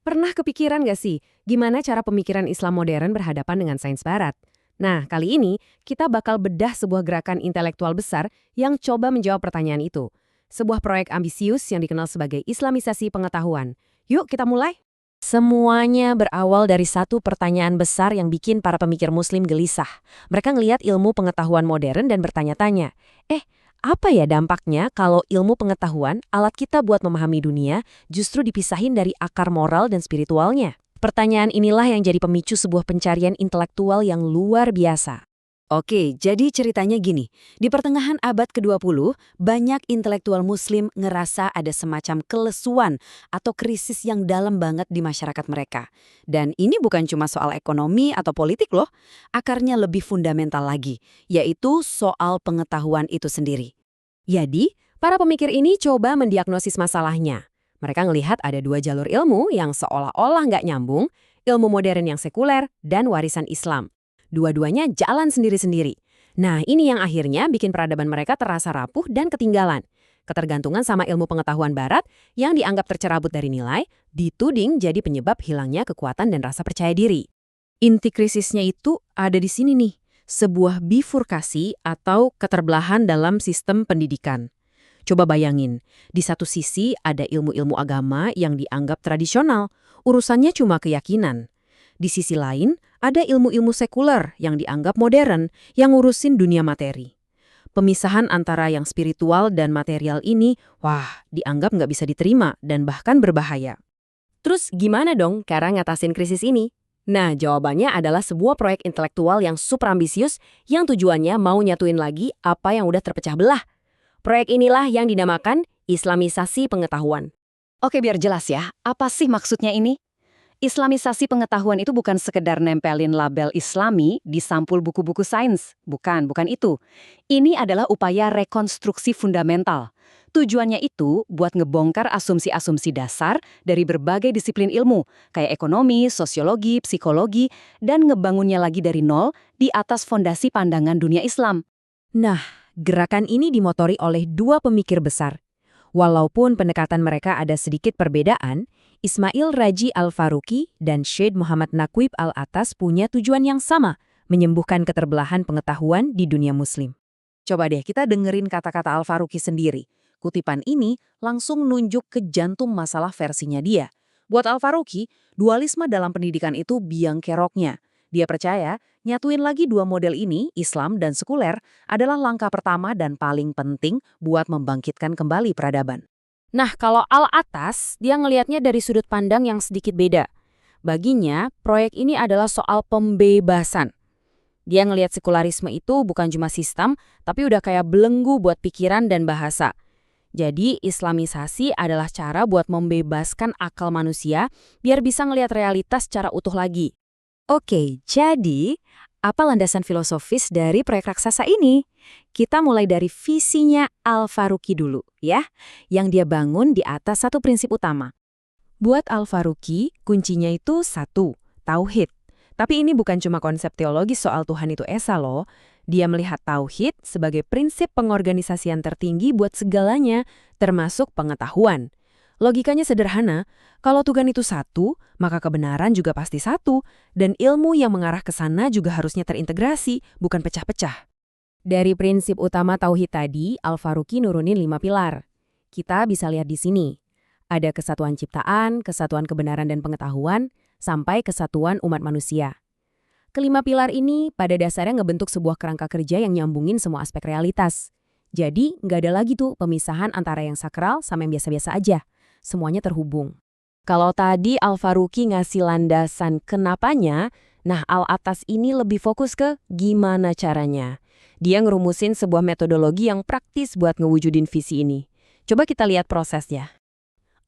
Pernah kepikiran nggak sih, gimana cara pemikiran Islam modern berhadapan dengan sains barat? Nah, kali ini kita bakal bedah sebuah gerakan intelektual besar yang coba menjawab pertanyaan itu. Sebuah proyek ambisius yang dikenal sebagai Islamisasi pengetahuan. Yuk kita mulai. Semuanya berawal dari satu pertanyaan besar yang bikin para pemikir muslim gelisah. Mereka ngelihat ilmu pengetahuan modern dan bertanya-tanya, apa ya dampaknya kalau ilmu pengetahuan, alat kita buat memahami dunia, justru dipisahin dari akar moral dan spiritualnya? Pertanyaan inilah yang jadi pemicu sebuah pencarian intelektual yang luar biasa. Oke, jadi ceritanya gini. Di pertengahan abad ke-20, banyak intelektual muslim ngerasa ada semacam kelesuan atau krisis yang dalam banget di masyarakat mereka. Dan ini bukan cuma soal ekonomi atau politik loh, akarnya lebih fundamental lagi, yaitu soal pengetahuan itu sendiri. Jadi, para pemikir ini coba mendiagnosis masalahnya. Mereka ngelihat ada dua jalur ilmu yang seolah-olah nggak nyambung, ilmu modern yang sekuler, dan warisan Islam. Dua-duanya jalan sendiri-sendiri. Nah, ini yang akhirnya bikin peradaban mereka terasa rapuh dan ketinggalan. Ketergantungan sama ilmu pengetahuan barat yang dianggap tercerabut dari nilai, dituding jadi penyebab hilangnya kekuatan dan rasa percaya diri. Inti krisisnya itu ada di sini nih, sebuah bifurkasi atau keterbelahan dalam sistem pendidikan. Coba bayangin, di satu sisi ada ilmu-ilmu agama yang dianggap tradisional, urusannya cuma keyakinan. Di sisi lain, ada ilmu-ilmu sekuler yang dianggap modern, yang ngurusin dunia materi. Pemisahan antara yang spiritual dan material ini, dianggap nggak bisa diterima dan bahkan berbahaya. Terus gimana dong cara ngatasin krisis ini? Nah, jawabannya adalah sebuah proyek intelektual yang super ambisius yang tujuannya mau nyatuin lagi apa yang udah terpecah belah. Proyek inilah yang dinamakan Islamisasi Pengetahuan. Oke, biar jelas ya, apa sih maksudnya ini? Islamisasi pengetahuan itu bukan sekedar nempelin label Islami di sampul buku-buku sains. Bukan itu. Ini adalah upaya rekonstruksi fundamental. Tujuannya itu buat ngebongkar asumsi-asumsi dasar dari berbagai disiplin ilmu, kayak ekonomi, sosiologi, psikologi, dan ngebangunnya lagi dari nol di atas fondasi pandangan dunia Islam. Nah, gerakan ini dimotori oleh dua pemikir besar. Walaupun pendekatan mereka ada sedikit perbedaan, Ismail Raji Al-Faruqi dan Syed Muhammad Naqib Al-Atas punya tujuan yang sama, menyembuhkan keterbelahan pengetahuan di dunia muslim. Coba deh kita dengerin kata-kata Al-Faruqi sendiri. Kutipan ini langsung nunjuk ke jantung masalah versinya dia. Buat Al-Faruqi, dualisme dalam pendidikan itu biang keroknya. Dia percaya, nyatuin lagi dua model ini, Islam dan sekuler, adalah langkah pertama dan paling penting buat membangkitkan kembali peradaban. Nah, kalau Al-Atas, dia ngelihatnya dari sudut pandang yang sedikit beda. Baginya, proyek ini adalah soal pembebasan. Dia ngelihat sekularisme itu bukan cuma sistem, tapi udah kayak belenggu buat pikiran dan bahasa. Jadi, Islamisasi adalah cara buat membebaskan akal manusia biar bisa ngelihat realitas secara utuh lagi. Oke, jadi apa landasan filosofis dari proyek raksasa ini? Kita mulai dari visinya Al-Faruqi dulu, ya, yang dia bangun di atas satu prinsip utama. Buat Al-Faruqi, kuncinya itu satu, tauhid. Tapi ini bukan cuma konsep teologis soal Tuhan itu esa loh. Dia melihat tauhid sebagai prinsip pengorganisasian tertinggi buat segalanya, termasuk pengetahuan. Logikanya sederhana, kalau Tuhan itu satu, maka kebenaran juga pasti satu, dan ilmu yang mengarah ke sana juga harusnya terintegrasi, bukan pecah-pecah. Dari prinsip utama tauhid tadi, Al-Faruqi nurunin 5 pilar. Kita bisa lihat di sini. Ada kesatuan ciptaan, kesatuan kebenaran dan pengetahuan, sampai kesatuan umat manusia. Kelima pilar ini pada dasarnya ngebentuk sebuah kerangka kerja yang nyambungin semua aspek realitas. Jadi, nggak ada lagi tuh pemisahan antara yang sakral sama yang biasa-biasa aja. Semuanya terhubung. Kalau tadi Al-Faruqi ngasih landasan kenapanya, nah Al-Atas ini lebih fokus ke gimana caranya. Dia ngerumusin sebuah metodologi yang praktis buat ngewujudin visi ini. Coba kita lihat prosesnya.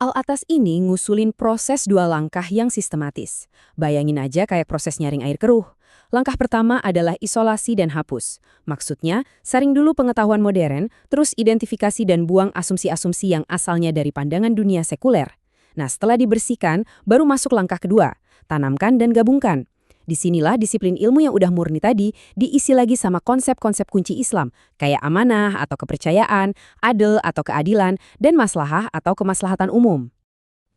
Al-Atas ini ngusulin proses 2 langkah yang sistematis. Bayangin aja kayak proses nyaring air keruh. Langkah pertama adalah isolasi dan hapus. Maksudnya, saring dulu pengetahuan modern, terus identifikasi dan buang asumsi-asumsi yang asalnya dari pandangan dunia sekuler. Nah, setelah dibersihkan, baru masuk langkah kedua, tanamkan dan gabungkan. Disinilah disiplin ilmu yang udah murni tadi diisi lagi sama konsep-konsep kunci Islam, kayak amanah atau kepercayaan, adil atau keadilan, dan maslahah atau kemaslahatan umum.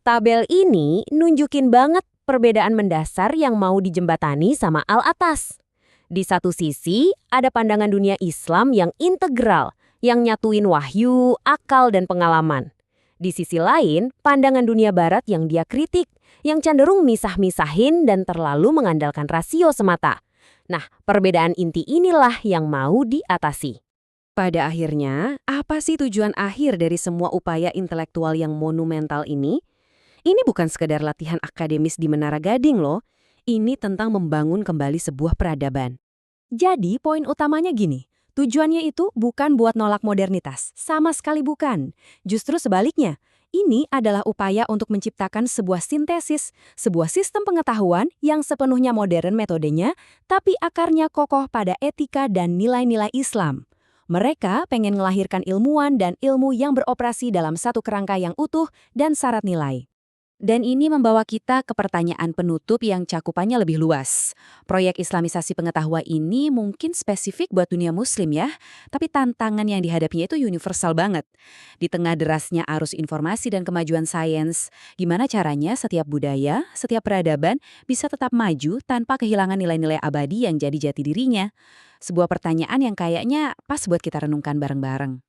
Tabel ini nunjukin banget perbedaan mendasar yang mau dijembatani sama Al-Atas. Di satu sisi, ada pandangan dunia Islam yang integral, yang nyatuin wahyu, akal, dan pengalaman. Di sisi lain, pandangan dunia barat yang dia kritik, yang cenderung misah-misahin dan terlalu mengandalkan rasio semata. Nah, perbedaan inti inilah yang mau diatasi. Pada akhirnya, apa sih tujuan akhir dari semua upaya intelektual yang monumental ini? Ini bukan sekedar latihan akademis di Menara Gading loh. Ini tentang membangun kembali sebuah peradaban. Jadi poin utamanya gini, tujuannya itu bukan buat nolak modernitas, sama sekali bukan. Justru sebaliknya, ini adalah upaya untuk menciptakan sebuah sintesis, sebuah sistem pengetahuan yang sepenuhnya modern metodenya, tapi akarnya kokoh pada etika dan nilai-nilai Islam. Mereka pengen melahirkan ilmuwan dan ilmu yang beroperasi dalam satu kerangka yang utuh dan syarat nilai. Dan ini membawa kita ke pertanyaan penutup yang cakupannya lebih luas. Proyek Islamisasi pengetahuan ini mungkin spesifik buat dunia muslim ya, tapi tantangan yang dihadapinya itu universal banget. Di tengah derasnya arus informasi dan kemajuan sains, gimana caranya setiap budaya, setiap peradaban bisa tetap maju tanpa kehilangan nilai-nilai abadi yang jadi jati dirinya? Sebuah pertanyaan yang kayaknya pas buat kita renungkan bareng-bareng.